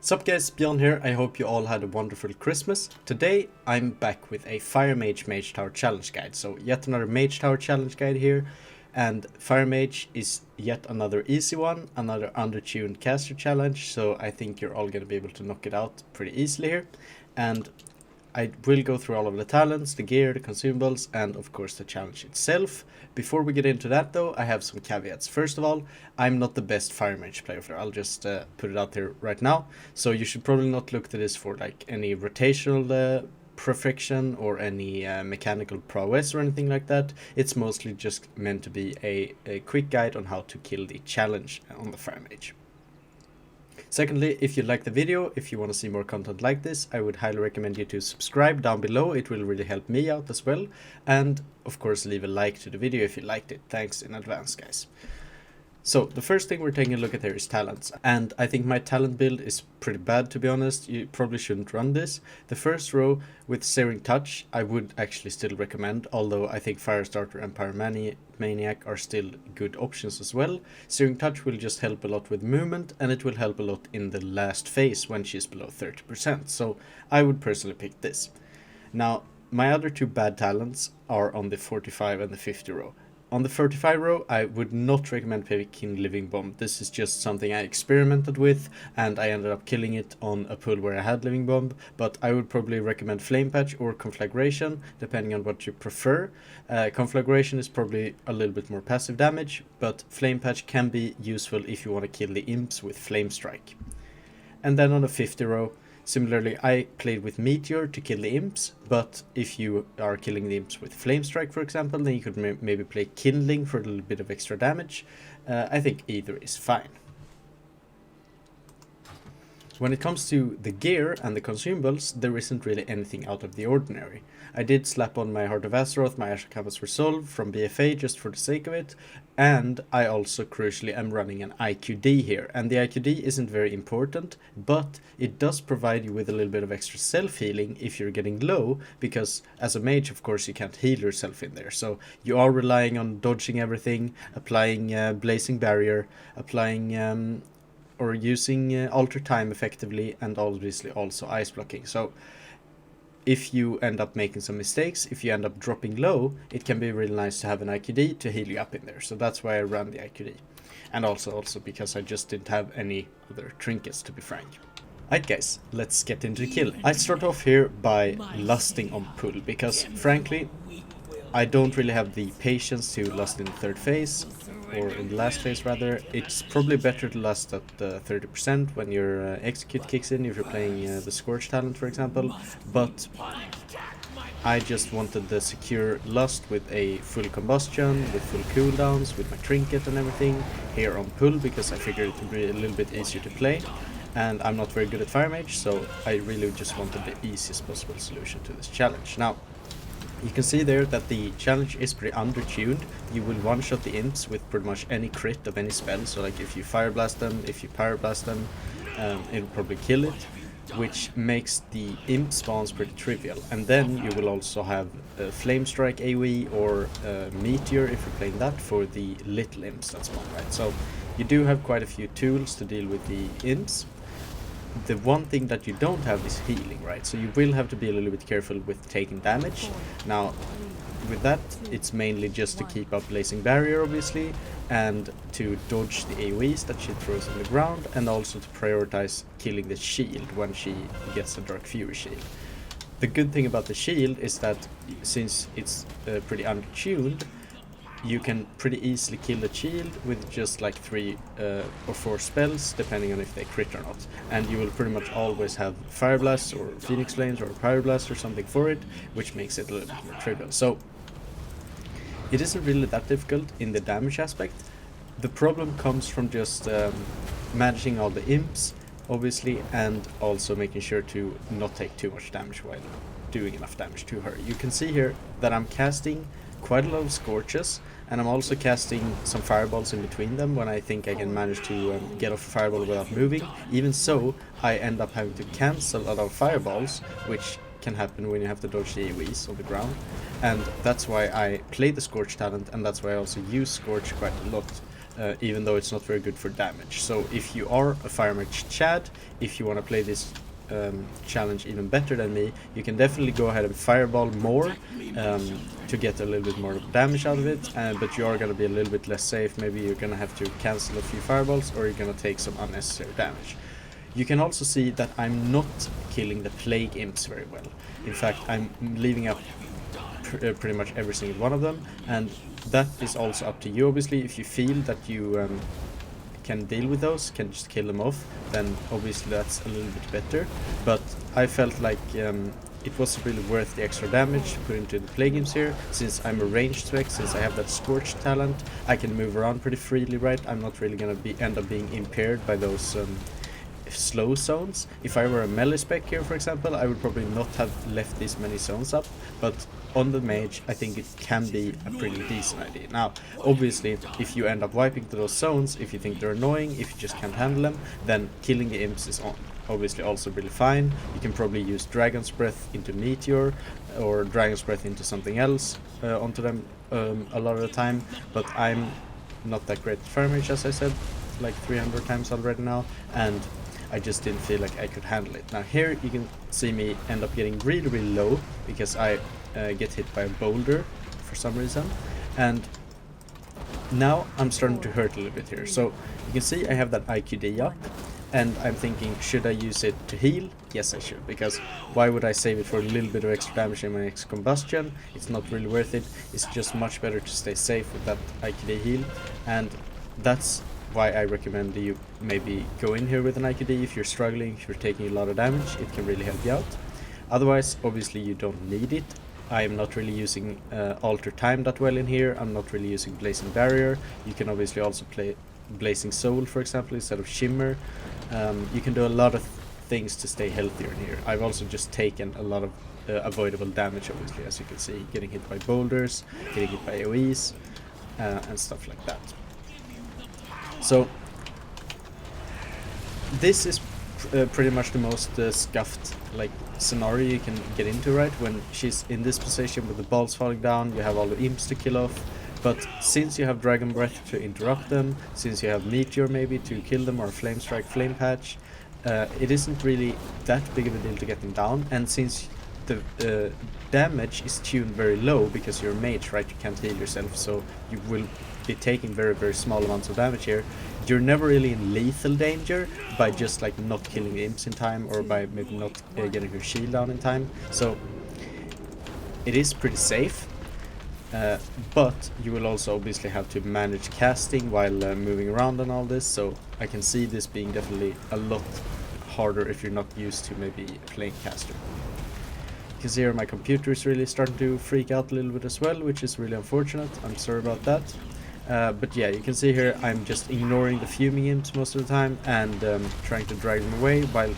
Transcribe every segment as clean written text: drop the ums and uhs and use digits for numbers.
Sup guys, Bjorn here. I hope you all had a wonderful Christmas. Today I'm back with a Fire Mage Mage Tower Challenge Guide. So yet another Mage Tower Challenge Guide here. And Fire Mage is yet another easy one, another undertuned caster challenge. So I think you're all going to be able to knock it out pretty easily here. And I will go through all of the talents, the gear, the consumables, and of course the challenge itself. Before we get into that though, I have some caveats. First of all, I'm not the best Fire Mage player. I'll just put it out there right now. So you should probably not look to this for like any rotational perfection or any mechanical prowess or anything like that. It's mostly just meant to be a quick guide on how to kill the challenge on the Fire Mage. Secondly, if you like the video, if you want to see more content like this, I would highly recommend you to subscribe down below. It will really help me out as well. And of course, leave a like to the video if you liked it. Thanks in advance, guys. So the first thing we're taking a look at here is talents, and I think my talent build is pretty bad, to be honest. You probably shouldn't run this. The first row with Searing Touch I would actually still recommend, although I think Firestarter and Pyromaniac are still good options as well. Searing Touch will just help a lot with movement, and it will help a lot in the last phase when she's below 30%, so I would personally pick this. Now my other two bad talents are on the 45 and the 50 row. On the 45 row, I would not recommend picking Living Bomb. This is just something I experimented with, and I ended up killing it on a pull where I had Living Bomb, but I would probably recommend Flame Patch or Conflagration, depending on what you prefer. Conflagration is probably a little bit more passive damage, but Flame Patch can be useful if you want to kill the imps with Flame Strike. And then on the 50 row, similarly, I played with Meteor to kill the imps, but if you are killing the imps with Flame Strike, for example, then you could maybe play Kindling for a little bit of extra damage. I think either is fine. When it comes to the gear and the consumables, there isn't really anything out of the ordinary. I did slap on my Heart of Azeroth, my Ashikamas Resolve from BFA just for the sake of it, and I also crucially am running an IQD here, and the IQD isn't very important, but it does provide you with a little bit of extra self-healing if you're getting low, because as a mage of course you can't heal yourself in there, so you are relying on dodging everything, applying Blazing Barrier, applying or using Alter Time effectively, and obviously also Ice Blocking. So if you end up making some mistakes, if you end up dropping low, it can be really nice to have an IQD to heal you up in there. So that's why I ran the IQD. And also because I just didn't have any other trinkets, to be frank. Alright guys, let's get into the kill. I start off here by lusting on pull, because frankly, I don't really have the patience to lust in the third phase, or in the last phase rather. It's probably better to lust at 30% when your execute kicks in, if you're playing the Scorch talent for example, but I just wanted the secure lust with a full combustion, with full cooldowns, with my trinket and everything here on pull, because I figured it would be a little bit easier to play, and I'm not very good at Fire Mage, so I really just wanted the easiest possible solution to this challenge. Now, you can see there that the challenge is pretty undertuned. You will one-shot the imps with pretty much any crit of any spell, so like if you Fire Blast them, if you Pyroblast them, it'll probably kill it, which makes the imp spawns pretty trivial. And then you will also have Flame Strike AoE or Meteor if you're playing that for the little imps that spawn, right? So you do have quite a few tools to deal with the imps. The one thing that you don't have is healing, right? So you will have to be a little bit careful with taking damage. Now, with that, it's mainly just to keep up Blazing Barrier, obviously, and to dodge the AoEs that she throws on the ground, and also to prioritize killing the shield when she gets a Dark Fury shield. The good thing about the shield is that since it's pretty undertuned, you can pretty easily kill the shield with just like 3 or 4 spells, depending on if they crit or not. And you will pretty much always have Fire Blast or Phoenix Flames or Pyroblast or something for it, which makes it a little bit more trivial. So it isn't really that difficult in the damage aspect. The problem comes from just managing all the imps, obviously, and also making sure to not take too much damage while doing enough damage to her. You can see here that I'm casting quite a lot of Scorches, and I'm also casting some Fireballs in between them when I think I can manage to get off a Fireball without moving. Even so, I end up having to cancel a lot of Fireballs, which can happen when you have to dodge the AoEs on the ground, and that's why I play the Scorch talent, and that's why I also use Scorch quite a lot. even though it's not very good for damage. So if you are a Fire Mage Chad, if you want to play this challenge even better than me, you can definitely go ahead and fireball more to get a little bit more damage out of it, but you are going to be a little bit less safe. Maybe you're going to have to cancel a few fireballs, or you're going to take some unnecessary damage. You can also see that I'm not killing the Plague Imps very well. In fact, I'm leaving up pretty much every single one of them, and that is also up to you. Obviously, if you feel that you can deal with those, can just kill them off, then obviously that's a little bit better. But I felt like it wasn't really worth the extra damage to put into the Plague Imps here, since I'm a ranged spec, since I have that Scorch talent. I can move around pretty freely, right? I'm not really gonna end up being impaired by those slow zones. If I were a melee spec here, for example, I would probably not have left these many zones up, but on the mage, I think it can be a pretty decent idea. Now, obviously, if you end up wiping to those zones, if you think they're annoying, if you just can't handle them, then killing the imps is obviously also really fine. You can probably use Dragon's Breath into Meteor, or Dragon's Breath into something else onto them a lot of the time, but I'm not that great at Fire Mage, as I said, like 300 times already now, and I just didn't feel like I could handle it. Now here you can see me end up getting really, really low, because I get hit by a boulder for some reason, and now I'm starting to hurt a little bit here. So you can see I have that IQD up, and I'm thinking, should I use it to heal? Yes, I should, because why would I save it for a little bit of extra damage in my next combustion? It's not really worth it. It's just much better to stay safe with that IQD heal, and that's why I recommend you maybe go in here with an IQD if you're struggling, if you're taking a lot of damage. It can really help you out. Otherwise, obviously you don't need it. I am not really using Alter Time that well in here. I'm not really using Blazing Barrier. You can obviously also play Blazing Soul, for example, instead of Shimmer. You can do a lot of things to stay healthier in here. I've also just taken a lot of avoidable damage, obviously, as you can see, getting hit by boulders, getting hit by AoEs, and stuff like that. So this is pretty much the most scuffed like scenario you can get into, right? When she's in this position with the balls falling down, you have all the imps to kill off, but since you have Dragon Breath to interrupt them, since you have Meteor maybe to kill them, or Flame Strike, Flame Patch, it isn't really that big of a deal to get them down. And since the damage is tuned very low, because you're a mage, right? You can't heal yourself, so you will be taking very, very small amounts of damage here. You're never really in lethal danger by just like not killing the imps in time, or by maybe not getting your shield down in time. So it is pretty safe, but you will also obviously have to manage casting while moving around and all this. So I can see this being definitely a lot harder if you're not used to maybe playing caster. You can see here my computer is really starting to freak out a little bit as well, which is really unfortunate. I'm sorry about that. But yeah, you can see here I'm just ignoring the fuming imps most of the time, and trying to drag them away while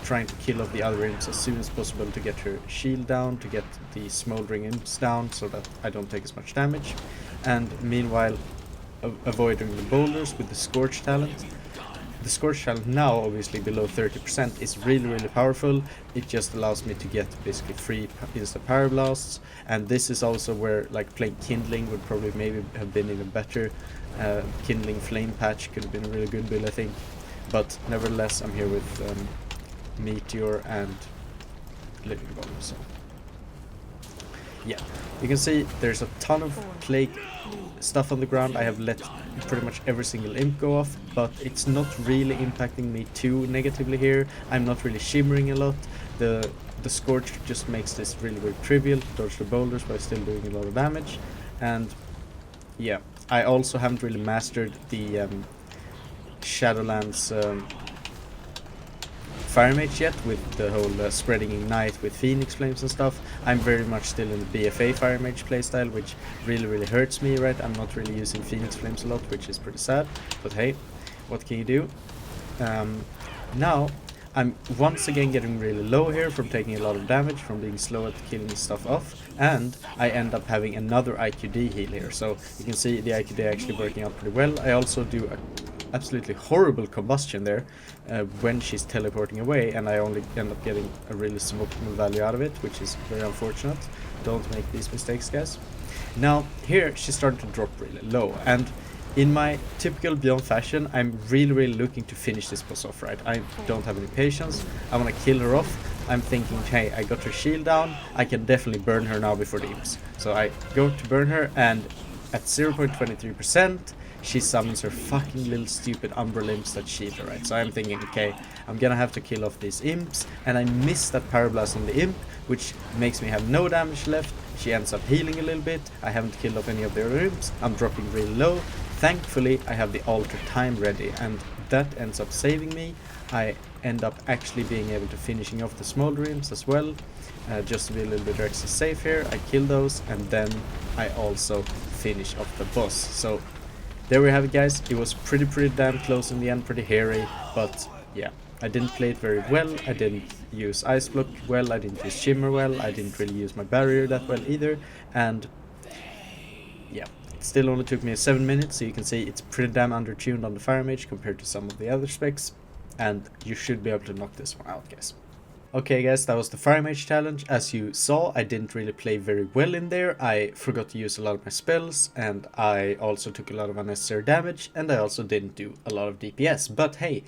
trying to kill off the other imps as soon as possible to get her shield down, to get the smoldering imps down so that I don't take as much damage, and meanwhile avoiding the boulders with the Scorch talent. The Scorch talent now, obviously below 30%, is really, really powerful. It just allows me to get basically free insta power blasts, and this is also where like playing Kindling would probably maybe have been even better. Kindling Flame Patch could have been a really good build, I think, but nevertheless I'm here with Meteor and Living Bomb. So yeah, you can see there's a ton of plague stuff on the ground. I have let pretty much every single imp go off, but it's not really impacting me too negatively here. I'm not really shimmering a lot. The Scorch just makes this really, really trivial to dodge the boulders while still doing a lot of damage. And yeah, I also haven't really mastered the Shadowlands Fire Mage yet, with the whole spreading ignite with Phoenix Flames and stuff. I'm very much still in the BFA Fire Mage playstyle, which really, really hurts me, right? I'm not really using Phoenix Flames a lot, which is pretty sad, but hey, what can you do? Now I'm once again getting really low here from taking a lot of damage, from being slow at killing stuff off, and I end up having another IQD heal here. So you can see the IQD actually working out pretty well. I also do a absolutely horrible combustion there when she's teleporting away, and I only end up getting a really suboptimal value out of it, which is very unfortunate. Don't make these mistakes, guys. Now here she's starting to drop really low, and in my typical Beyond fashion, I'm really looking to finish this boss off, right? I don't have any patience. I want to kill her off. I'm thinking, hey, I got her shield down. I can definitely burn her now before the imps. So I go to burn her, and at 0.23%, she summons her fucking little stupid Umbrella imps that shield her, right? So I'm thinking, okay, I'm gonna have to kill off these imps, and I miss that Parablast on the imp, which makes me have no damage left. She ends up healing a little bit. I haven't killed off any of the other imps. I'm dropping really low. Thankfully, I have the Alter Time ready, and that ends up saving me. I end up actually being able to finishing off the Smolder imps as well, just to be a little bit extra safe here. I kill those, and then I also finish off the boss. So there we have it, guys. It was pretty damn close in the end, pretty hairy, but yeah, I didn't play it very well. I didn't use Ice Block well, I didn't use Shimmer well, I didn't really use my barrier that well either, and yeah, it still only took me 7 minutes, so you can see it's pretty damn undertuned on the Fire Mage compared to some of the other specs, and you should be able to knock this one out, guys. Okay guys, that was the Fire Mage challenge. As you saw, I didn't really play very well in there. I forgot to use a lot of my spells, and I also took a lot of unnecessary damage, and I also didn't do a lot of DPS. But hey,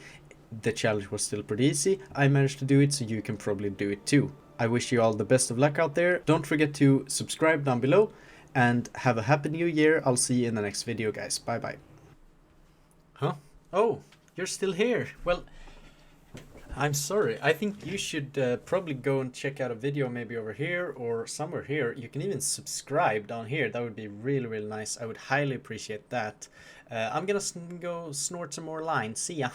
the challenge was still pretty easy. I managed to do it, so you can probably do it too. I wish you all the best of luck out there. Don't forget to subscribe down below, and have a happy new year. I'll see you in the next video, guys. Bye bye. Huh? Oh, you're still here. Well, I'm sorry. I think you should probably go and check out a video maybe over here or somewhere here. You can even subscribe down here. That would be really nice. I would highly appreciate that. I'm gonna go snort some more lines. See ya.